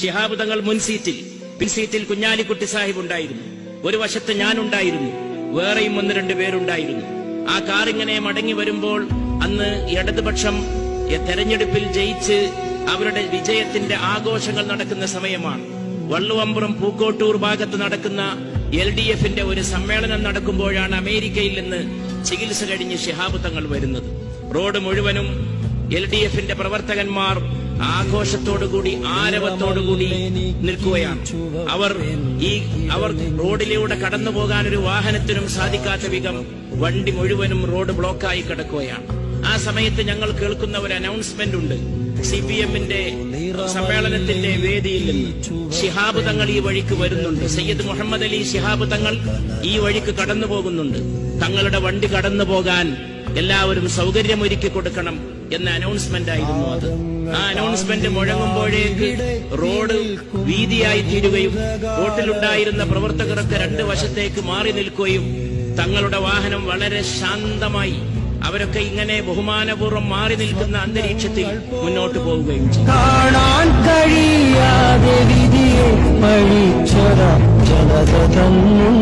ശിഹാബ് തങ്ങൾ പിൻസീറ്റിൽ കുഞ്ഞാലിക്കുട്ടി സാഹിബ് ഉണ്ടായിരുന്നു. ഒരു വശത്ത് ഞാനുണ്ടായിരുന്നു, വേറെയും 1-2 പേരുണ്ടായിരുന്നു. ആ കാറിങ്ങനെ മടങ്ങി വരുമ്പോൾ അന്ന് ഇടതുപക്ഷം തെരഞ്ഞെടുപ്പിൽ ജയിച്ച് അവരുടെ വിജയത്തിന്റെ ആഘോഷങ്ങൾ നടക്കുന്ന സമയമാണ്. വള്ളുവമ്പുറം പൂക്കോട്ടൂർ ഭാഗത്ത് നടക്കുന്ന LDF-ന്റെ ഒരു സമ്മേളനം നടക്കുമ്പോഴാണ് അമേരിക്കയിൽ നിന്ന് ചികിത്സ കഴിഞ്ഞ് ശിഹാബ് തങ്ങൾ വരുന്നത്. റോഡ് മുഴുവനും LDF-ന്റെ പ്രവർത്തകന്മാർ ആഘോഷത്തോടുകൂടി ആരവത്തോടുകൂടി നിൽക്കുകയാണ്. അവർ റോഡിലൂടെ കടന്നു പോകാൻ ഒരു വാഹനത്തിനും സാധിക്കാത്ത വിധം വണ്ടി മുഴുവനും റോഡ് ബ്ലോക്കായി കിടക്കുകയാണ്. ആ സമയത്ത് ഞങ്ങൾ കേൾക്കുന്ന ഒരു അനൗൺസ്മെന്റ് ഉണ്ട്. CPM-ന്റെ സമ്മേളനത്തിന്റെ വേദിയിൽ നിന്ന് ശിഹാബ് തങ്ങൾ ഈ വഴിക്ക് വരുന്നുണ്ട്. സയ്യിദ് മുഹമ്മദ് അലി ശിഹാബ് തങ്ങൾ ഈ വഴിക്ക് കടന്നു പോകുന്നുണ്ട്. തങ്ങളുടെ വണ്ടി കടന്നു പോകാൻ എല്ലാവരും സൗകര്യമൊരുക്കി കൊടുക്കണം എന്ന അനൗൺസ്മെന്റ് ആയിരുന്നു അത്. ആ അനൗൺസ്മെന്റ് മുഴങ്ങുമ്പോഴേക്ക് റോഡ് വീതിയായി തീരുകയും റോഡിലുണ്ടായിരുന്ന പ്രവർത്തകരൊക്കെ 2 വശത്തേക്ക് മാറി നിൽക്കുകയും തങ്ങളുടെ വാഹനം വളരെ ശാന്തമായി അവരൊക്കെ ഇങ്ങനെ ബഹുമാനപൂർവ്വം മാറി നിൽക്കുന്ന അന്തരീക്ഷത്തിൽ മുന്നോട്ട് പോവുകയും ചെയ്തു. കാണാൻ കഴിയാതെ വിധിയെ പഴിച്ചൊര ജനത തന്നിൽ